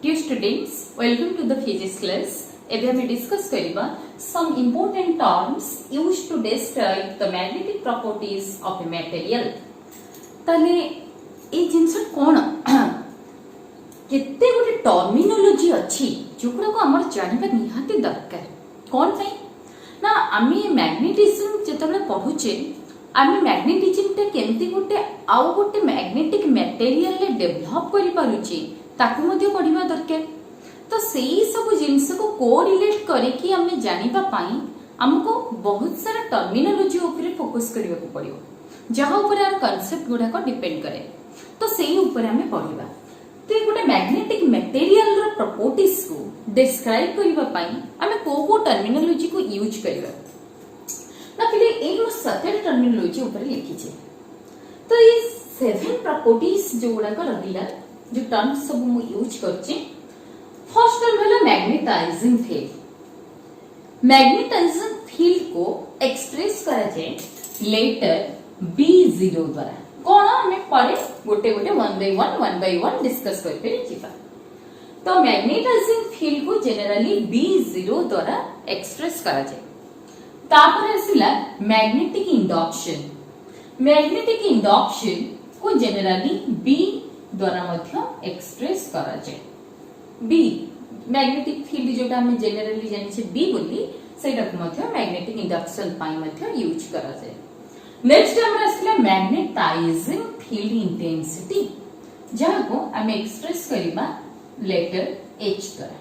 Dear students, welcome to the physics class. Today we discuss kariba some important terms used to describe the magnetic properties of a material. ताले ए जिंस कोन केते गोटे terminology अछि जोकरा को हमर जानिबा निहाती दरकार कोन पई ना आमी मैग्नेटिज्म जेतबे पढुचे आमी मैग्नेटिज्म टे केमती गोटे आउ गोटे मैग्नेटिक मटेरियल ले डेवलप करि पारुची ताकू मध्य पढिबा दरकार तो सेही सब जिंस को कोरिलेट करिकि आमे जानिबा पई हमको बहुत सारा टर्मिनोलॉजी ऊपर फोकस करिवा को पड़ियो जहां ऊपर आर कांसेप्ट गुडा को डिपेंड करे तो सेही ऊपर हमें पढिबा तो गोटे मैग्नेटिक मटेरियल रो प्रॉपर्टीज को डिस्क्राइब करिवा पई हमें को टर्मिनोलॉजी को यूज करिवा ना पहले एक सतेर टर्मिनोलॉजी ऊपर लिखी छे तो ये 7 प्रॉपर्टीज जो गुडा को रहिला जो टर्म्स सब मु यूज करछे फर्स्ट टर्म है मैग्नेटाइजिंग फील्ड मैग्नेटाइजिंग फील्ड को एक्सप्रेस करा जाए लेटर B0 द्वारा कोन हमें परे गोटे गोटे 1 by 1 डिस्कस करके जिबा तो मैग्नेटाइजिंग फील्ड को जनरली B0 द्वारा एक्सप्रेस करा जाए तापर आसिला मैग्नेटिक इंडक्शन को जनरली B द्वारा मध्य एक्सप्रेस करा जाए B मैग्नेटिक फील्ड जोटा हम जनरली जानि छे B बोली सेटा को मध्य मैग्नेटिक इंडक्शन पाई मध्य यूज करा जाए नेक्स्ट हमरा आसिला मैग्नेटाइजिंग फील्ड इंटेंसिटी जहां को हम एक्सप्रेस करिबा लेटर H द्वारा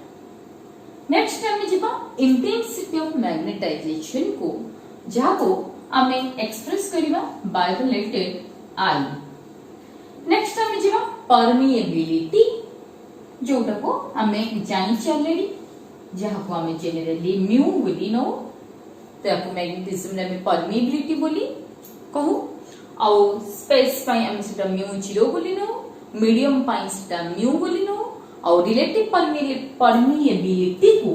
नेक्स्ट हम जिबा इंटेंसिटी ऑफ मैग्नेटाइजेशन को जहां को हम एक्सप्रेस करिबा by the letter I next हम जिबा परमिएबिलिटी जोटा को हमें जानी चलेडी जहां को हमें जनरली म्यू बोली नो ताको मैग्नेटिज्म रे हमें परमिएबिलिटी बोली कहू और स्पेस पाई हम सेटा म्यू 0 बोली नो मीडियम पाई सेटा म्यू बोली नो और रिलेटिव परमिएबिलिटी को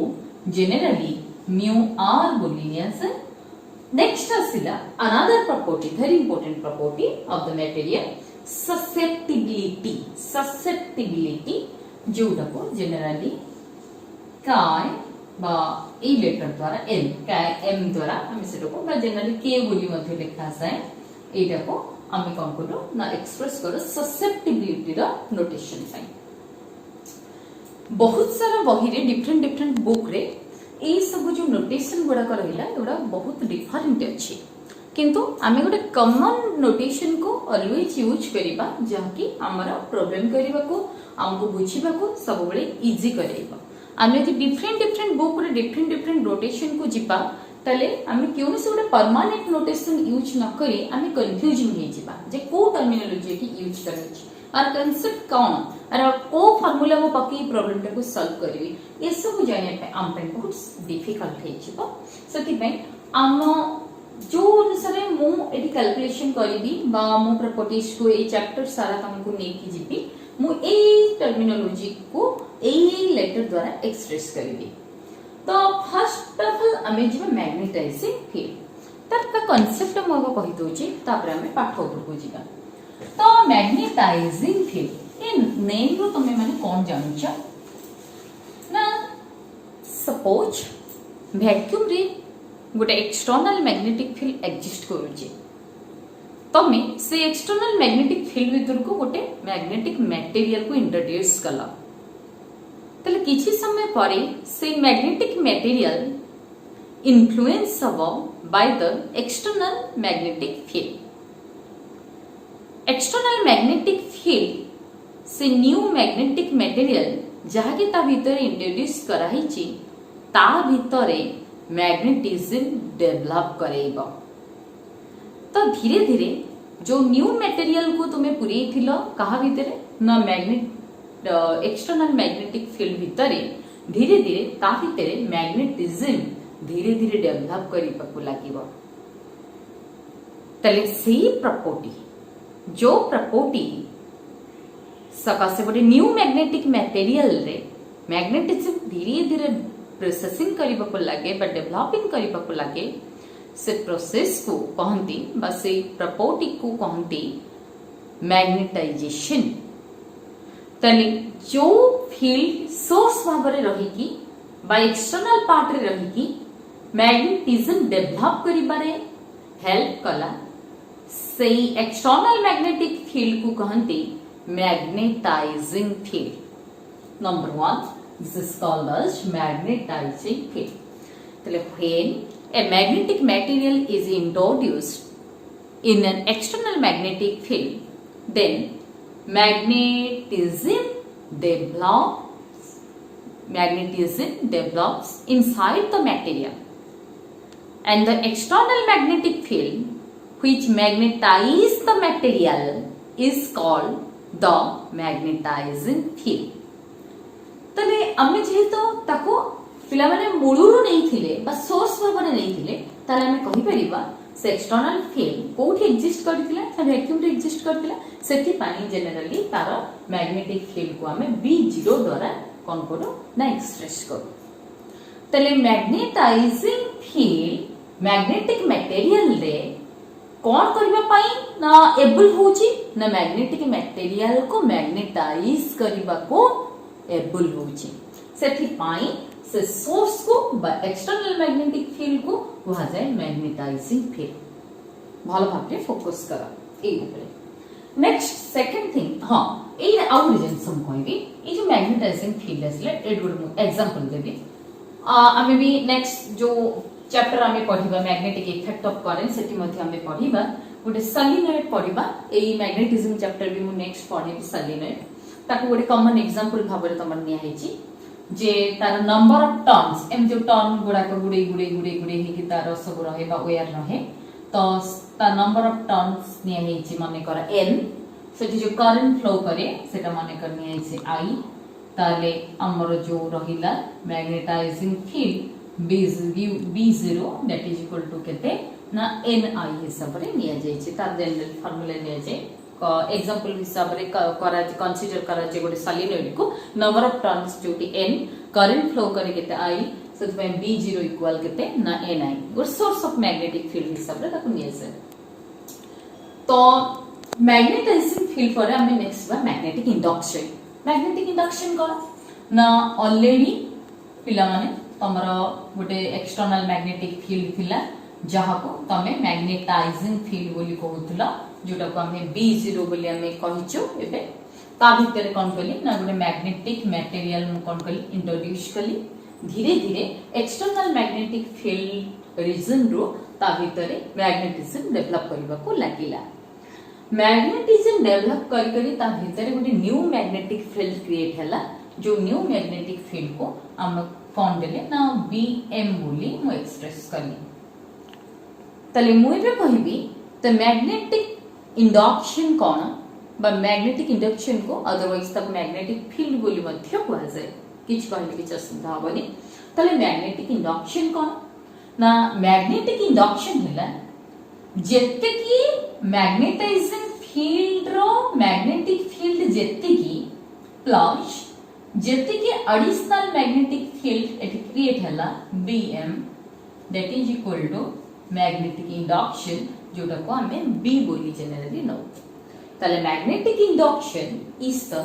जनरली म्यू r बोली नियासे नेक्स्ट आसिला another property very important property of the material susceptibility जोटा को जनरली काय बा ए लेटर द्वारा एम काय एम द्वारा हम सेटा को बा जनरली के बोली मध्ये लिखा जाए एटा को हम कोन करो ना एक्सप्रेस करो ससेप्टिबिलिटी रो नोटेशन साइन बहुत सारा बही रे डिफरेंट बुक रे ए सब जो नोटेशन गुडा कर रहिला एडा बहुत डिफरेंट अछि किंतु आमे गोटे कॉमन नोटेशन को ऑलवेज यूज करिबा जहा कि हमरा प्रॉब्लम करिबा को हमको बुझिबा को सब बळे इजी करेबा आमे जे डिफरेंट बुक रे डिफरेंट नोटेशन को जिबा तले आमे क्यों से गोटे परमानेंट नोटेशन यूज न करी आमे कंफ्यूजन हे जिबा जे को टर्मिनोलॉजी की यूज करनी छी और कांसेप्ट कोन और को फार्मूला मो पकी प्रॉब्लम को सॉल्व करबी ये सब जाने पे हम पे बहुत डिफिकल्ट हे जिबा सती पे हम जो अनुसार मु एडी कैलकुलेशन करबी बा मु प्रॉपर्टीज को ए चैप्टर सारा तुमको ने की जिबी मु ए टर्मिनोलॉजी को ए लेटर द्वारा एक्सप्रेस करबी तो फर्स्ट ऑफ ऑल हमें जिबा मैग्नेटाइजिंग फील्ड तर का कांसेप्ट मो कहि दोची तापर हमें पाठ ऊपर को जिबा तो मैग्नेटाइजिंग फील्ड ए नेम रो तमे माने कोन जानछ ना सपोज वैक्यूम रे गोटे एक्सटर्नल मैग्नेटिक फील्ड एग्जिस्ट करूची तमे से एक्सटर्नल मैग्नेटिक फील्ड भीतर को गोटे मैग्नेटिक मटेरियल को इंट्रोड्यूस कला तले किछि समय परे से मैग्नेटिक मटेरियल इन्फ्लुएंस हबो by the external magnetic field external magnetic field से न्यू मैग्नेटिक मटेरियल जहा कि ता भीतर इंट्रोड्यूस कराहिची ता भीतरे मैग्नेटिज्म डेवलप करेबो तो धीरे धीरे जो न्यू मटेरियल को तुम्हें पुरे थिलो कहा भीतरे ना मैग्नेट एक्सटर्नल मैग्नेटिक फील्ड भीतरे धीरे धीरे ता भीतरे मैग्नेटिज्म धीरे धीरे डेवलप करिबाकू लागिबो तले सेही प्रॉपर्टी जो प्रॉपर्टी सकासे गोटे न्यू मैग्नेटिक मटेरियल रे मैग्नेटिज्म धीरे धीरे प्रोसेसिंग करिबाकू लागे बा डेवलपिंग करिबाकू लागे से प्रोसेस को कहंती बा से प्रॉपर्टी को कहंती मैग्नेटाइजेशन तले जो फील्ड सोर्स भाव में रही बा एक्सटर्नल पार्ट रे रही मैग्नेटिज्म डेवलप करिबारे हेल्प कला से एक्सटर्नल मैग्नेटिक फील्ड को कहते magnetising field. Number 1 this is called as magnetising field. तले when a magnetic material is introduced in an external magnetic field then magnetism develops inside the material and the external magnetic field which magnetize the material is called the magnetizing field। तले आमे जेहेतु ताको पिला माने मूलुरु नहीं थिले बा source भाबने नहीं थिले ताले आमे कहि परिबा से एक्सटर्नल फील्ड कोठी एग्जिस्ट करथिला से वैक्यूम रे एग्जिस्ट करथिला सेति पानी जनरली तार मैग्नेटिक फील्ड को आमे B0 द्वारा कोन करू ना एक्सप्रेस करू। तले मैग्नेटाइजिंग फील्ड मैग्नेटिक मटेरियल रे कोन करबा पई ना एबल होची ना मैग्नेटिक मटेरियल को मैग्नेटाइज करबा को एबल होची सेति पाई से सोर्स को एक्सटर्नल मैग्नेटिक फील्ड को कहा जाए मैग्नेटाइजिंग फील्ड। भल भाबरे फोकस करा एई ऊपर। नेक्स्ट सेकंड थिंग हां एई आउ रीजन सम कहबी ए जो मैग्नेटाइजिंग फील्ड असले एट गुड एग्जांपल देबी आमे भी नेक्स्ट जो चैप्टर आमे पढिबा मैग्नेटिक इफेक्ट ऑफ करंट सेति मध्ये आमे पढिबा गोटे सोलेनॉइड पढिबा एई मैग्नेटिज्म चैप्टर भी मु नेक्स्ट पढिबी सोलेनॉइड ताको गोटे कॉमन एग्जांपल भाबरे तमन निया हेची जे तार नंबर ऑफ टर्न्स एम जो टर्न गुडा को गुडे गुडे गुडे गुडे हे तार सब रहे बा वेयर रहे तो ता नंबर ऑफ टर्न्स निया हेची माने कर n सेठी जो करंट फ्लो करे सेटा माने कर निया हेची i ताले हमर जो रहिला magnetising field b0 that is equal to केते ना ni हिसाब रे निया जायछि तार जनरल फार्मूला निया जाय एग्जांपल हिसाब रे करा कंसीडर करा जे गोटे सोलेनॉइड को नंबर ऑफ टर्न्स जोटी n करंट फ्लो करे केते i सेत में b0 इक्वल केते ना ni गोटे सोर्स ऑफ मैग्नेटिक फील्ड हिसाब रे ताको निया से। तो मैग्नेटाइजिंग फील्ड पर हम नेक्स्ट बा मैग्नेटिक इंडक्शन। मैग्नेटिक इंडक्शन को ना ऑलरेडी पिला माने तमरो गोटे एक्सटर्नल मैग्नेटिक फील्ड थिला जहा को तमे मैग्नेटाइजिंग फील्ड बोली कहउतला जोटा को हमें B0 बोली हमें कहिचो एबे ता भीतर कोन कली ना गोटे मैग्नेटिक मटेरियल मु कोन कली इंट्रोड्यूस कली धीरे धीरे एक्सटर्नल मैग्नेटिक फील्ड रीजन रो ता भीतर मैग्नेटिज्म डेवलप करबा को लागिला। मैग्नेटिज्म डेवलप करी करी ता भीतर गोटे न्यू मैग्नेटिक फील्ड क्रिएट हला जो न्यू मैग्नेटिक फील्ड को हम कोन देले ना Bm बोली मु एक्सप्रेस कली। तले मु एबे कहबी तो मैग्नेटिक इंडक्शन कोन बा मैग्नेटिक इंडक्शन को अदरवाइज तक मैग्नेटिक फील्ड बोली मध्य कहा जाए किछ कहले किछ असुविधा होबनी। तले मैग्नेटिक इंडक्शन कोन ना मैग्नेटिक इंडक्शन हला जेते की मैग्नेटाइजिंग फील्ड रो मैग्नेटिक फील्ड जेते की प्लस जेते की additional magnetic field at create हला Bm that is equal to magnetic induction जोटा को हमें B बोली जनरली नो। तले magnetic induction is the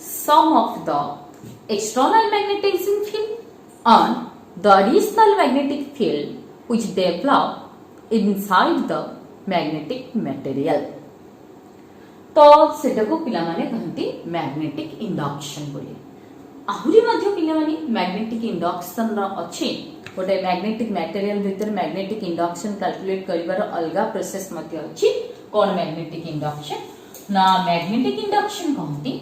sum of the external magnetising field and the additional magnetic field which develop inside the magnetic material। तो सेटा को पिला माने कहंती मैग्नेटिक इंडक्शन बोली। आहुरी मध्य पिला माने मैग्नेटिक इंडक्शन रा अछि गोटे मैग्नेटिक मटेरियल भीतर मैग्नेटिक इंडक्शन कैलकुलेट करिवार अलगा प्रोसेस मध्य अछि। कोन मैग्नेटिक इंडक्शन ना मैग्नेटिक इंडक्शन कहंती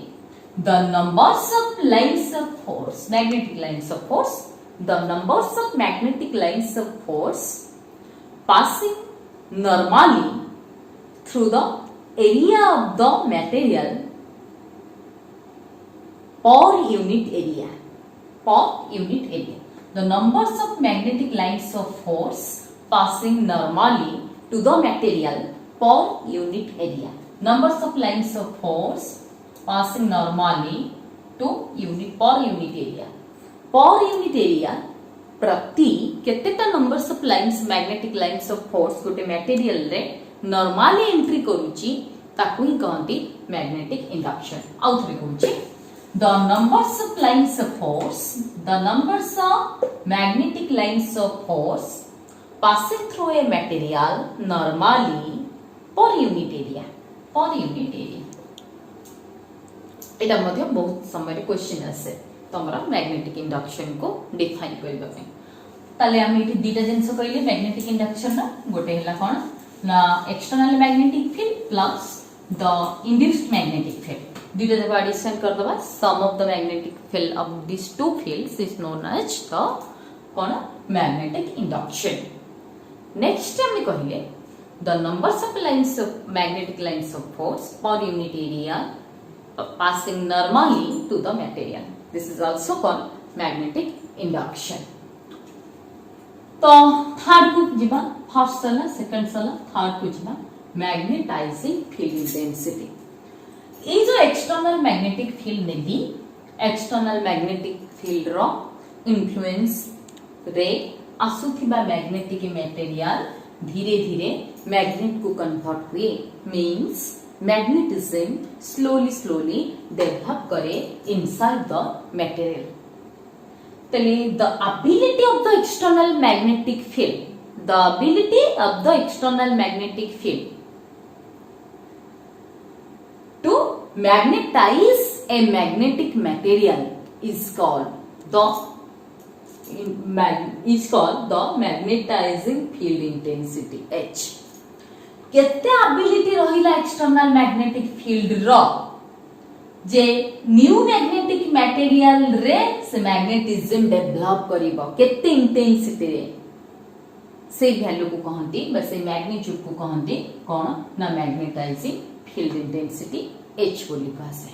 the numbers of lines of force magnetic lines of force the numbers of magnetic lines of force passing normally through the area of the material per unit area the numbers of magnetic lines of force passing normally to the material per unit area numbers of lines of force passing normally to per unit area प्रति केतेटा numbers of lines magnetic lines of force गोटे material रे normally entry करूची ताकू ही कहती magnetic induction. आउ थरे कहूचे the numbers of lines of force, the numbers of magnetic lines of force passing through a material normally per unit area, per unit area। एटा मध्य बहुत समय question आसे तमरा मैग्नेटिक इंडक्शन को define करबा पे। ताले हम एठी दुटा जिंस कहले मैग्नेटिक इंडक्शन ना गोटे हला कोन ना external magnetic field plus the induced magnetic field. दुटा जब एडिशन कर दबा sum of the magnetic field of this two fields is known as the कोन मैग्नेटिक इंडक्शन। नेक्स्ट हम कहले the numbers of lines of magnetic lines of force per unit area passing normally to the material, this is also called magnetic induction। तो third को जिबा first सला second सला third को जिबा मैग्नेटाइजिंग फील्ड इंटेंसिटी। ये जो एक्सटर्नल मैग्नेटिक फील्ड ने भी एक्सटर्नल मैग्नेटिक फील्ड रो इन्फ्लुएंस रे आसुथिबा मैग्नेटिक मटेरियल धीरे धीरे मैग्नेट को कन्वर्ट हुए, मींस magnetism slowly develop करे inside the material। तले the ability of the external magnetic field, the ability of the external magnetic field to magnetize a magnetic material is called the magnetizing field intensity H। केते ability रहिला external magnetic field रो जे new magnetic material रे से magnetism develop करिवो केते intensity रे से value को कहंती बस ए magnitude को कहंती कोन ना मैग्नेटाइजिंग फील्ड इंटेंसिटी H बोली कहसे।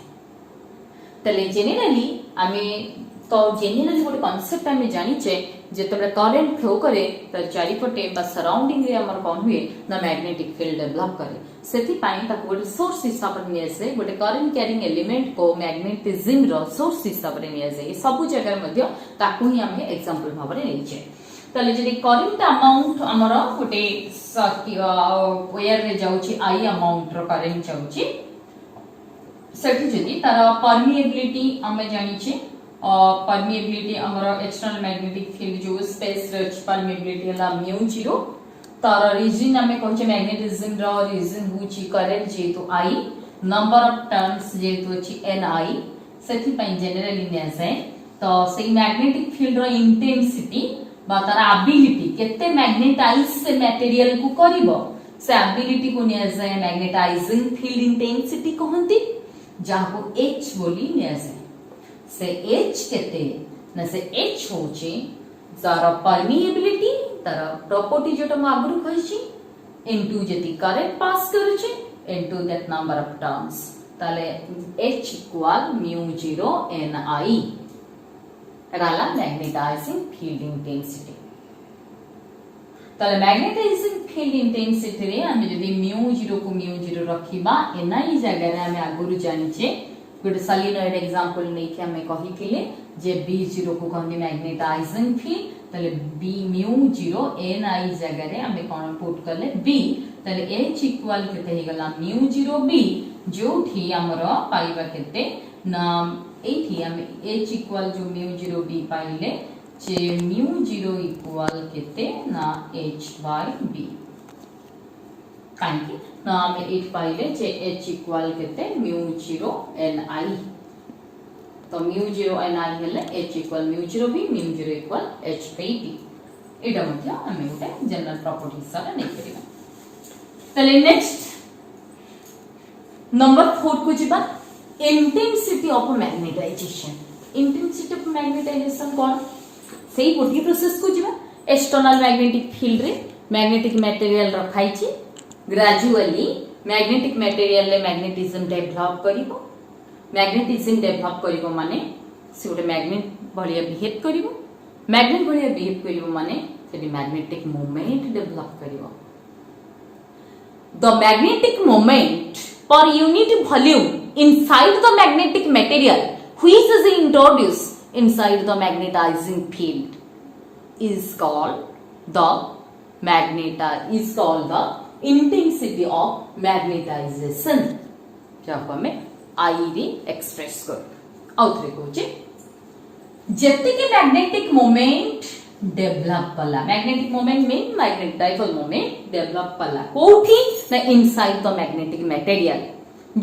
तले जेनेरली आमे तो जेनेरली गोटे कांसेप्ट आमे जानि छे जेतबे करंट फ्लो करे त चारिपटे बा सराउंडिंग रे हमर कोन हुए ना मैग्नेटिक फील्ड डेवलप करे। सेति पाई ताको गोटे सोर्स हिसाब रे नियसे गोटे करंट कैरिंग एलिमेंट को मैग्नेटिज्म रो सोर्स हिसाब रे नियसे सब जगह मध्ये ताको ही हमें एग्जांपल भाव रे नै छे। तले जदि करंट अमाउंट हमर गोटे वायर रे जाउची आई अमाउंट रो करंट जाउची सेति जदि तार परमिएबिलिटी हमें जानि छे परमिएबिलिटी हमर एक्सटर्नल मैग्नेटिक फील्ड जो स्पेस रे परमिएबिलिटी हला μ0 तार रीजन हमें कहचे मैग्नेटिज्म रो रीजन हुची करंट जेतु I नंबर ऑफ टर्न्स जेतु अछि Ni सेति पई जनरली ने आसे तो सेई मैग्नेटिक फील्ड रो इंटेंसिटी बा तार एबिलिटी केते मैग्नेटाइज से मटेरियल को करिवो से एबिलिटी को ने आसे मैग्नेटाइजिंग फील्ड इंटेंसिटी कहंती जाको H बोली ने आसे। से H केते न से H होची तार परमिएबिलिटी तार प्रॉपर्टी जोटा म आगरु कहिची इनटू जति करंट पास करूची into that number of turns ताले H इक्वल μ0 Ni एगाला मैग्नेटाइजिंग फील्ड इंटेंसिटी। ताले मैग्नेटाइजिंग फील्ड इंटेंसिटी रे हम जदी μ0 को μ0 रखिबा Ni जगह रे हम आगरु जानिचे गोटे सॉलिनॉइड एग्जांपल नै कि हमें कहिथिले जे B0 को कहनी मैग्नेटाइजिंग फील्ड तले B μ0 Ni जगह रे हमें कोन पुट करले B तले H इक्वल केते हे गला μ0 B जोठी हमर पाइबा केते ना एठी हम H इक्वल जो μ0 B पाइले जे μ0 इक्वल केते ना H/B काहे ना हम एट पाइले जे H इक्वल केते μ0 Ni तो μ0 Ni हेले H equal μ0 B μ0 equal H/B एटा मध्य हम गोटे जनरल प्रॉपर्टी हिसाब नै करिबा। तले नेक्स्ट नंबर 4 को जिबा intensity of magnetisation. Intensity of magnetisation कोन सेही गोटी प्रोसेस को जिबा एक्सटर्नल मैग्नेटिक फील्ड रे मैग्नेटिक मटेरियल रखाई छी ग्रेजुअली मैग्नेटिक मटेरियल ले मैग्नेटिज्म डेवलप करिवो। मैग्नेटिज्म डेवलप करिवो माने से गोटे मैग्नेट भलिया बिहेव करिवो। मैग्नेट भलिया बिहेव करिवो माने से मैग्नेटिक मोमेंट डेवलप करिवो। The magnetic moment per unit volume inside the magnetic material which is introduced inside the magnetising field is called the intensity of magnetisation जहाँ हमें आई रे एक्सप्रेस कर आउथरे कहूचे जति के मैग्नेटिक मोमेंट डेवलप कला magnetic moment mean magnetic dipole moment develop कला कोठी ना इनसाइड द मैग्नेटिक मटेरियल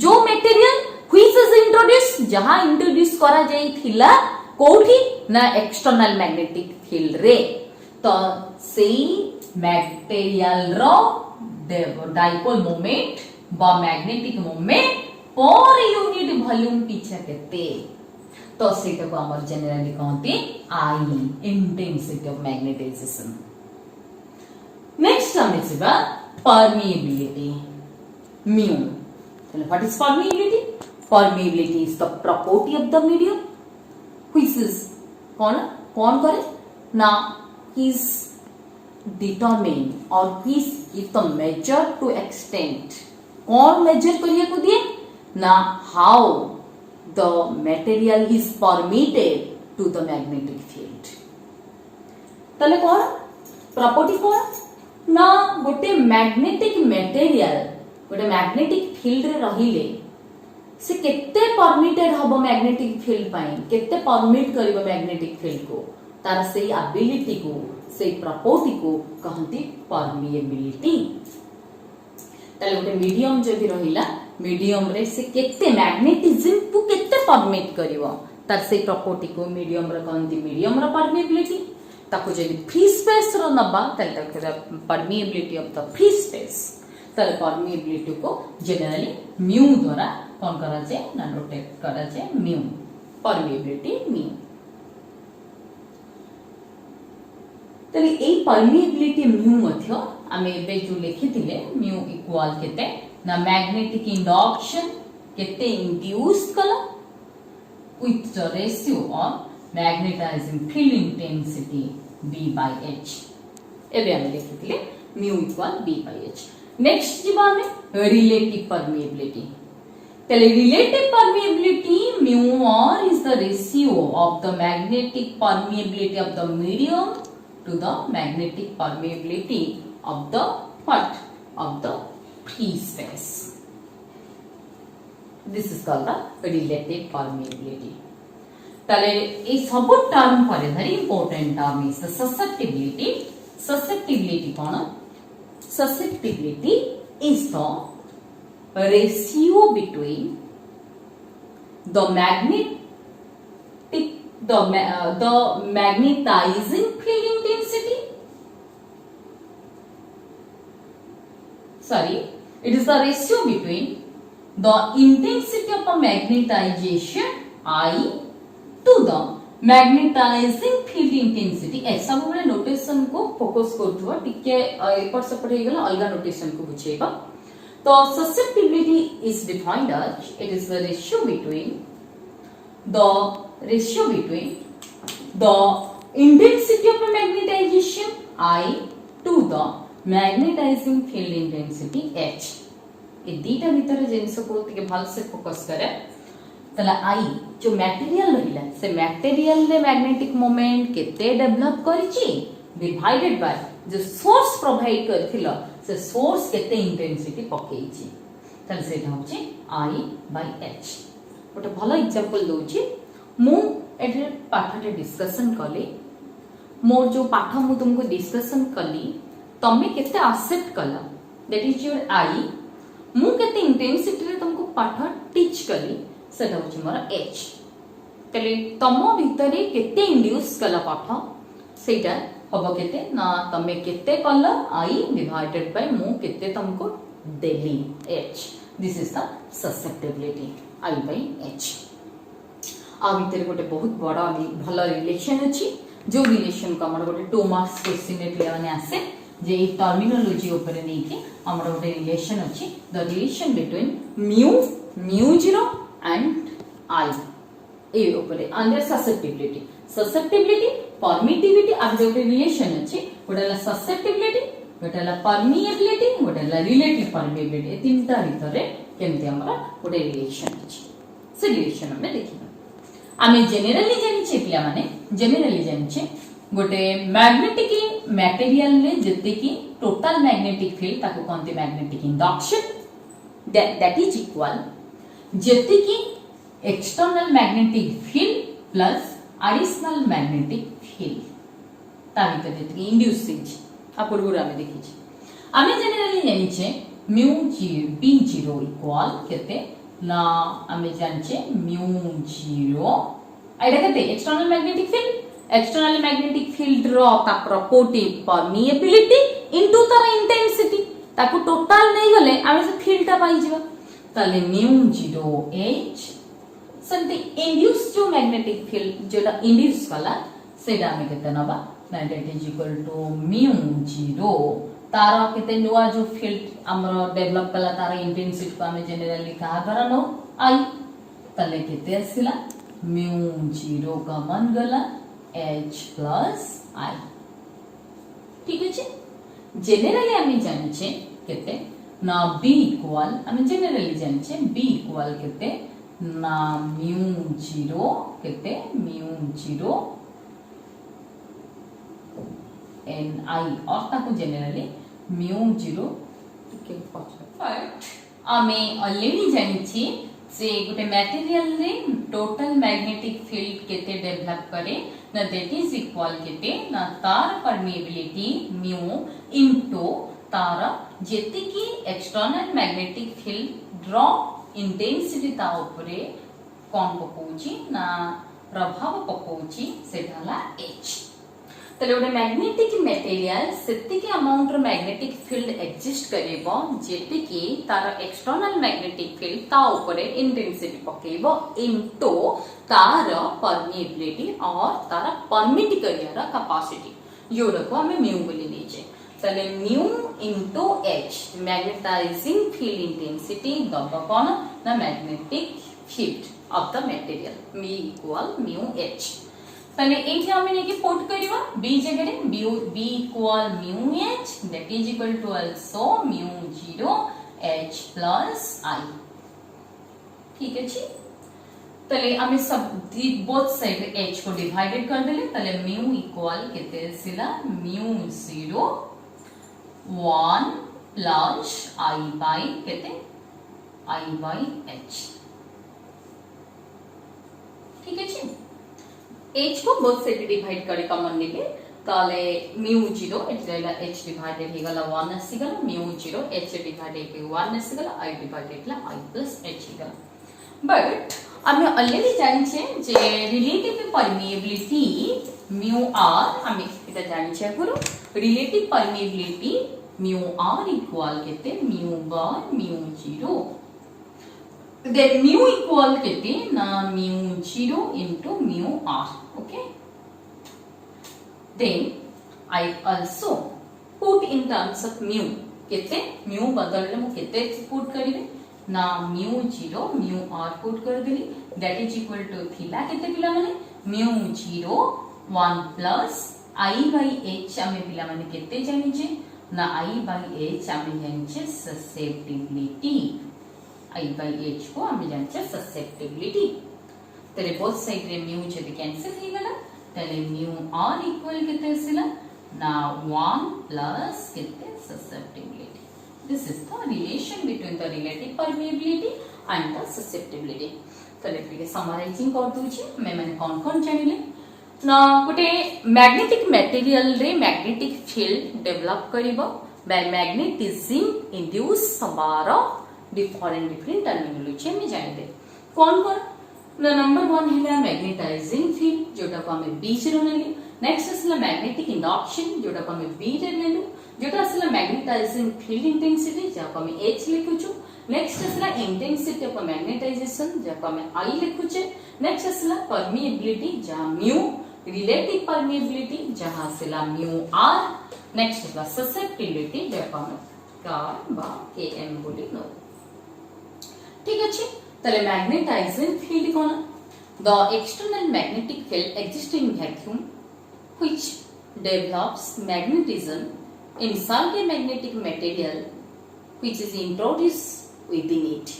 जो मटेरियल व्हिच इज इंट्रोड्यूस जहां इंट्रोड्यूस करा जाई थिला कोठी ना एक्सटर्नल मैग्नेटिक फील्ड रे तो सेई मटेरियल रो डाइपोल मोमेंट बा magnetic moment per unit volume पीछे केते तो सेटा को हमर जनरली कहते आई इंटेंसिटी ऑफ मैग्नेटाइजेशन नेक्स्ट हम देखबा permeability mu then what is permeability permeability is the property of the medium which is कौन करे ना is determine or which give the measure to extent कौन measure करिए को दिए ना how the material is permitted to the magnetic field तले कौन property कौन ना गोटे magnetic material गोटे मैग्नेटिक फील्ड रे रहिले से केते परमिटेड हबो मैग्नेटिक फील्ड पाई केते परमिट करिवो मैग्नेटिक फील्ड को तार से एबिलिटी को से प्रॉपर्टी को कहंती परमिएबिलिटी तले गोटे मीडियम जदि रहिला मीडियम रे से केते मैग्नेटिज्म को केते परमिट करिवो तार से प्रॉपर्टी को मीडियम रे कहंती मीडियम रो परमिएबिलिटी ताको जदि फ्री स्पेस रो नबा तले ताको permeability of the free space तर परमिएबिलिटी को जनरली म्यू द्वारा कौन करा जाए ना नोटेट करा जाए म्यू परमिएबिलिटी म्यू तले ए परमिएबिलिटी म्यू मध्य आमे एबे जो लिखिथिले म्यू इक्वल केते ना मैग्नेटिक इंडक्शन केते इंड्यूस कला with the ratio of magnetising field intensity B/H एबे आमे लिखिथिले म्यू इक्वल B/H नेक्स्ट जीवा में रिलेटिव परमिएबिलिटी तले relative permeability mu r is the ratio of the magnetic permeability of the medium to the magnetic permeability of the what of the free space this is called the relative permeability तले ए सब term पर very important term is the susceptibility susceptibility कोन susceptibility is the ratio between the magnetizing field intensity it is the ratio between the intensity of a magnetization I to the magnetising field intensity ऐसा बोले notation को focus करथुवा टिके एपर shaper हे गेला अलगा notation को बुझेबा तो susceptibility is defined as it is the ratio between the intensity of magnetization I to the magnetising field intensity H ए दीटा भीतर जिंस को टिके भाल से फोकस करे तला आई जो मटेरियल रहिला से मटेरियल ले मैग्नेटिक मोमेंट केते डेवलप करिछि डिवाइडेड बाय जो सोर्स प्रोवाइड करथिलो से सोर्स केते इंटेंसिटी पकेइछि तले सेटा होछि I/H गोटे भलो एग्जांपल दोछि मु एठे पाठटे डिस्कशन कले मोर जो पाठ मु तुमको डिस्कशन कली तमे केते एक्सेप्ट कला दैट इज योर I मु केते इंटेंसिटी रे तुमको पाठ टीच कली सेटा होछि मोर H तले तमो भितरे केते इंड्यूस कला पाठ सेटा हबो केते ना तमे केते कला I डिवाइडेड बाय मु केते तुमको देली H this is the susceptibility I/H आ भितरे गोटे बहुत बड़ा भलो रिलेशन अछि जो रिलेशन को हमर गोटे 2 मार्क्स क्वेश्चन रे पिया माने आसे जे ई टर्मिनोलॉजी ऊपर नै कि हमर गोटे रिलेशन अछि the relation between mu 0 and I ए ऊपर अंडर ससेप्टिबिलिटी परमिटिविटी आ जो रिलेशन अछि गोटेला ससेप्टिबिलिटी गोटेला परमिएबिलिटी गोटेला रिलेटिव परमिएबिलिटी ए तीनटा भीतर केमते हमरा गोटे रिलेशन अछि से रिलेशन हमें देखिबा आमे जनरली जानिछे पिया माने जनरली जानिछे गोटे मैग्नेटिक मटेरियल रे जति की टोटल मैग्नेटिक फील्ड ताको कोनते magnetic induction that is equal जति की external magnetic field plus additional magnetic field ता भीतर जति की इंड्यूस होइछ आ पूर्व आमे देखिछ आमे जनरली जानिछे म्यू बी जीरो इक्वल केते ना आमे जानछे म्यू जीरो एटा केते एक्सटर्नल मैग्नेटिक फील्ड रो ता प्रॉपर्टी परमिएबिलिटी इनटू तार इंटेंसिटी ताको टोटल नै गले आमे से फील्ड ता पाई जिबा ताले म्यू जीरो एच संते इंड्यूस जो मैग्नेटिक फील्ड जेटा इंड्यूस कला सेटा आमे केते नबा that is equal to mu zero तार केते नुवा जो फील्ड हमरो डेवलप कला तार इंटेंसिटी को आमे जनरली कहा द्वारा नो आई तले केते आसिला म्यू जीरो का मान गला h प्लस आई ठीक अछि जनरली आमे जानिछे केते ना b इक्वल आमे जनरली जानिछे b इक्वल केते ना म्यू जीरो केते म्यू जीरो एन आई और ताको जनरली म्यू जीरो के बट आमे ऑलरेडी जानिछि से गोटे मटेरियल रे टोटल मैग्नेटिक फील्ड केते डेवलप करे ना दैट इज इक्वल केते ना तार परमिएबिलिटी म्यू इनटू तार जेति की external magnetic field draw intensity ता ऊपरे कोन पकोची ना प्रभाव पकोची सेठाला h तले गोटे मैग्नेटिक मटेरियल सेति के अमाउंट रो मैग्नेटिक फील्ड एग्जिस्ट करेबो जेति की तार एक्सटर्नल मैग्नेटिक फील्ड ता ऊपरे इंटेंसिटी पकेबो इनटू तार परमिएबिलिटी और तार परमिट करियर कैपेसिटी योरा को हमें म्यू बोली लीजिए तले mu into h magnetizing field intensity दबा कोन ना magnetic field of the material m equal mu h तले एठी हमें नेकी पुट करिवा b जगह रे b equal mu h that is equal to also mu zero h plus i ठीक है जी तले हमें सब बोथ साइड h को डिवाइडेड कर देले तले म्यू इक्वल केते सिला mu zero 1 plus i by केते i बाय h ठीक है जी h को बोथ साइड डिवाइड करे कॉमन लेले ताले म्यू जीरो एटला h डिवाइडेड हे गला 1 आसी गला म्यू जीरो h डिवाइडेड के 1 आसी गला i डिवाइडेड ला i प्लस h हे गला बट हमें ऑलरेडी जानि छे जे रिलेटिव परमिएबिलिटी म्यू r हमें एटा जानि छे गुरु relative permeability mu r equal केते mu by mu zero then mu equal kete na mu 0 into mu r okay then I also put in terms of mu kete mu बदलले मु kete put करिवे ना mu 0 mu r put कर देली that is equal to थिला kete पिला माने mu 0 1 plus I by h हमें पिला माने kete जानि जे ना I by h हमें जानि जे susceptibility I by h को हमें जानचे ससेप्टिबिलिटी तेरे बोथ साइड रे म्यू जदि कैंसिल हे गला तले म्यू r इक्वल केते आसिला ना 1 प्लस केते susceptibility this is the relation between the relative permeability and the susceptibility तले ଟିକେ समराइजिंग कर दूची मैं माने कोन जानिले ना गोटे मैग्नेटिक मटेरियल रे मैग्नेटिक फील्ड डेवलप करिवो बाय मैग्नेटिज्म इंड्यूस हबार डिफरेंट टर्मिनोलॉजी में जानिदे कौन ना नंबर 1 है मैग्नेटाइजिंग फील्ड जोटा को हमें b जीरो नेली नेक्स्ट असला मैग्नेटिक इंडक्शन जोटा को हमें b रे नेलु जोटा असला मैग्नेटाइजिंग फील्ड इंटेंसिटी जा को हमें h लिखुछु नेक्स्ट असला इंटेंसिटी ऑफ मैग्नेटाइजेशन जा को हमें i लिखुचे नेक्स्ट असला परमिएबिलिटी जा म्यू रिलेटिव परमिएबिलिटी जहां असला म्यू r नेक्स्ट असला ससेप्टिबिलिटी जा को हमें कार बा km बोली नो ठीक अछि तले मैग्नेटाइजिंग फील्ड कोन the external magnetic field existing in vacuum which develops magnetism inside a magnetic material which is introduced within it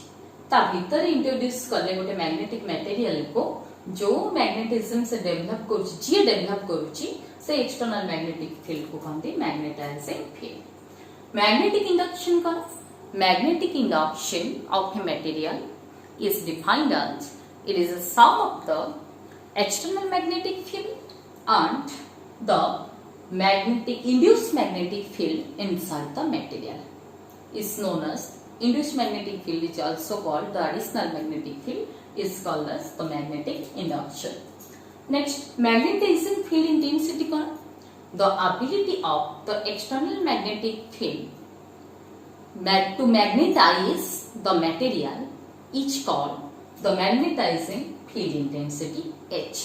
ता भीतर इंट्रोड्यूस करले गोटे मैग्नेटिक मटेरियल को जो मैग्नेटिज्म से डेवलप करूची जी डेवलप करूची से एक्सटर्नल मैग्नेटिक फील्ड को कहते मैग्नेटाइजिंग फील्ड। मैग्नेटिक इंडक्शन का magnetic induction of a material is defined as it is a sum of the external magnetic field and the magnetic induced magnetic field inside the material is known as induced magnetic field, which is also called the additional magnetic field is called as the magnetic induction. Next, magnetizing field intensity का the ability of the external magnetic field to magnetize the material is called the magnetizing field intensity H.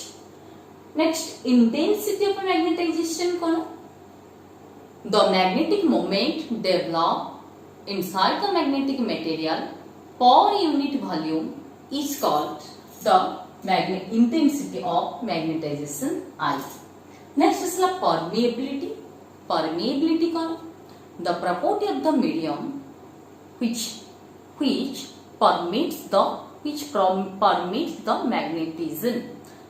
Next, intensity of magnetization कौन? The magnetic moment developed inside the magnetic material per unit volume is called the intensity of magnetization I. Next is the permeability. Permeability कौन? The property of the medium which permits the magnetism.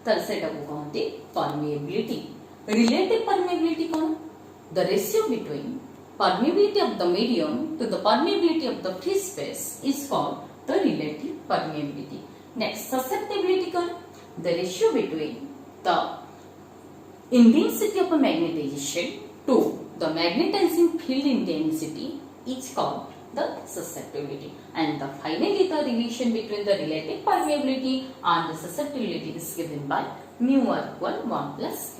तर सेटा को कहते permeability. Relative permeability कौन? The ratio between permeability of the medium to the permeability of the free space is called the relative permeability. Next, susceptibility कौन? The ratio between the intensity of a magnetization to the magnetizing field intensity is called the susceptibility. And the finally the relation between the relative permeability and the susceptibility is given by mu equal 1 plus